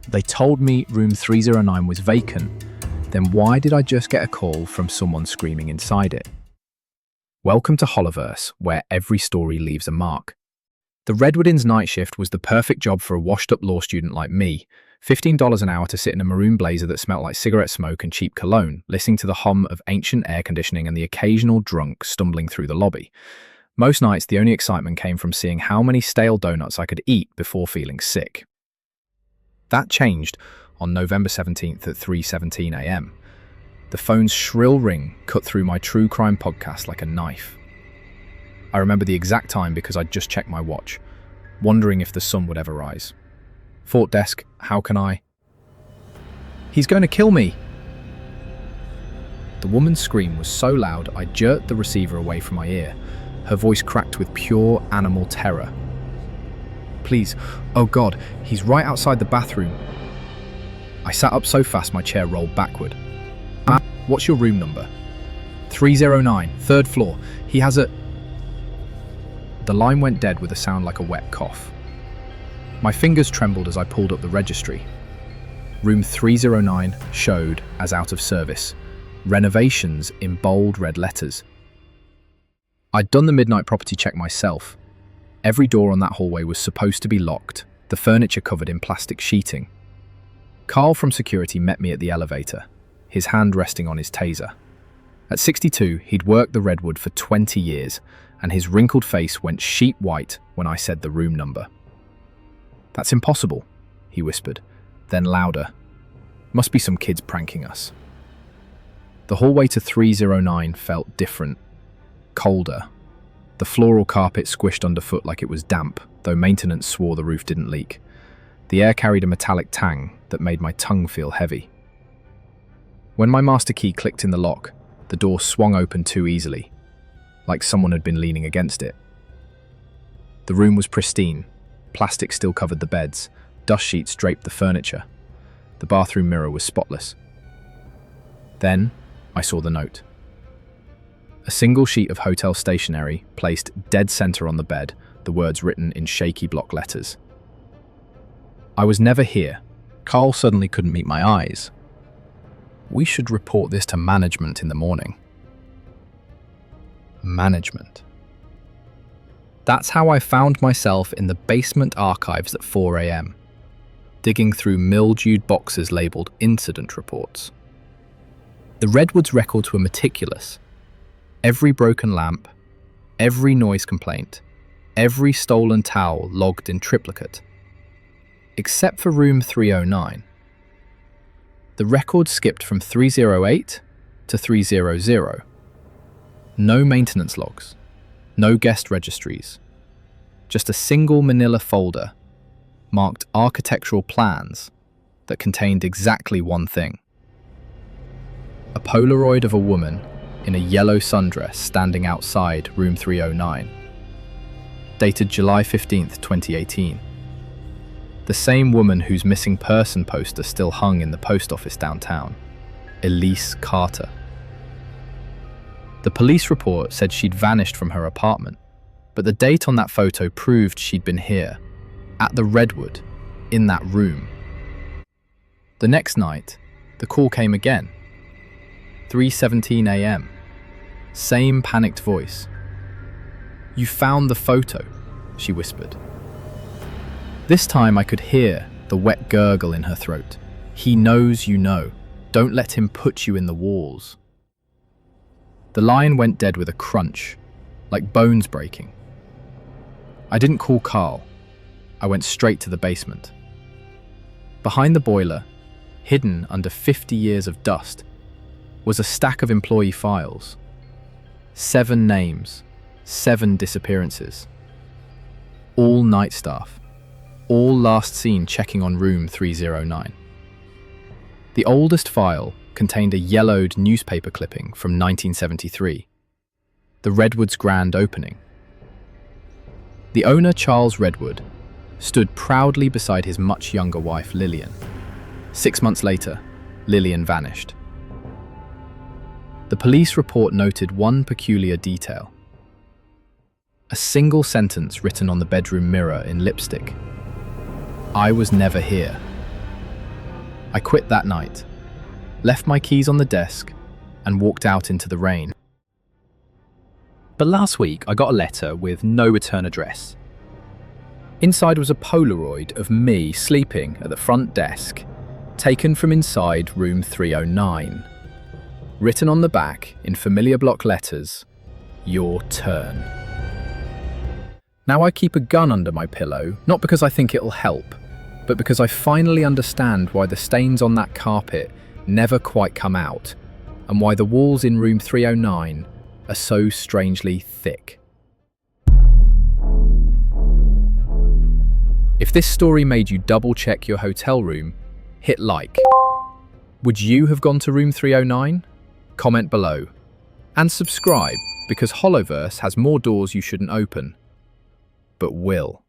They told me room 309 was vacant. Then why did I just get a call from someone screaming inside it? Welcome to Holoverse, where every story leaves a mark. The Redwood Inn's night shift was the perfect job for a washed-up law student like me. $15 an hour to sit in a maroon blazer that smelt like cigarette smoke and cheap cologne, listening to the hum of ancient air conditioning and the occasional drunk stumbling through the lobby. Most nights, the only excitement came from seeing how many stale donuts I could eat before feeling sick. That changed on November 17th at 3:17 a.m. The phone's shrill ring cut through my true crime podcast like a knife. I remember the exact time because I'd just checked my watch, wondering if the sun would ever rise. Fort desk, how can I? He's going to kill me! The woman's scream was so loud I jerked the receiver away from my ear. Her voice cracked with pure animal terror. Please, oh God, he's right outside the bathroom. I sat up so fast my chair rolled backward. What's your room number? 309, third floor. He has a... The line went dead with a sound like a wet cough. My fingers trembled as I pulled up the registry. Room 309 showed as out of service. Renovations in bold red letters. I'd done the midnight property check myself. Every door on that hallway was supposed to be locked, the furniture covered in plastic sheeting. Carl from security met me at the elevator, his hand resting on his taser. At 62, he'd worked the Redwood for 20 years, and his wrinkled face went sheet white when I said the room number. That's impossible, he whispered, then louder. Must be some kids pranking us. The hallway to 309 felt different, colder. The floral carpet squished underfoot like it was damp, though maintenance swore the roof didn't leak. The air carried a metallic tang that made my tongue feel heavy. When my master key clicked in the lock, the door swung open too easily, like someone had been leaning against it. The room was pristine. Plastic still covered the beds. Dust sheets draped the furniture. The bathroom mirror was spotless. Then, I saw the note. A single sheet of hotel stationery placed dead center on the bed, the words written in shaky block letters. I was never here. Carl suddenly couldn't meet my eyes. We should report this to management in the morning. Management. That's how I found myself in the basement archives at 4 a.m., digging through mildewed boxes labelled incident reports. The Redwood's records were meticulous. Every broken lamp, every noise complaint, every stolen towel logged in triplicate. Except for room 309. The record skipped from 308 to 300. No maintenance logs, no guest registries, just a single manila folder marked architectural plans that contained exactly one thing. A Polaroid of a woman in a yellow sundress standing outside room 309, dated July 15th, 2018. The same woman whose missing person poster still hung in the post office downtown, Elise Carter. The police report said she'd vanished from her apartment, but the date on that photo proved she'd been here, at the Redwood, in that room. The next night, the call came again. 3:17 a.m. Same panicked voice. "You found the photo," she whispered. This time I could hear the wet gurgle in her throat. "He knows you know. Don't let him put you in the walls." The line went dead with a crunch, like bones breaking. I didn't call Carl. I went straight to the basement. Behind the boiler, hidden under 50 years of dust, was a stack of employee files. 7 names, 7 disappearances. All night staff. All last seen checking on room 309. The oldest file contained a yellowed newspaper clipping from 1973, the Redwood's grand opening. The owner, Charles Redwood, stood proudly beside his much younger wife, Lillian. 6 months later, Lillian vanished. The police report noted one peculiar detail. A single sentence written on the bedroom mirror in lipstick. "I was never here." I quit that night, left my keys on the desk, and walked out into the rain. But last week, I got a letter with no return address. Inside was a Polaroid of me sleeping at the front desk, taken from inside room 309. Written on the back, in familiar block letters, "Your turn." Now I keep a gun under my pillow, not because I think it'll help, but because I finally understand why the stains on that carpet never quite come out, and why the walls in room 309 are so strangely thick. If this story made you double-check your hotel room, hit like. Would you have gone to room 309? Comment below. And subscribe, because Hollowverse has more doors you shouldn't open, but will.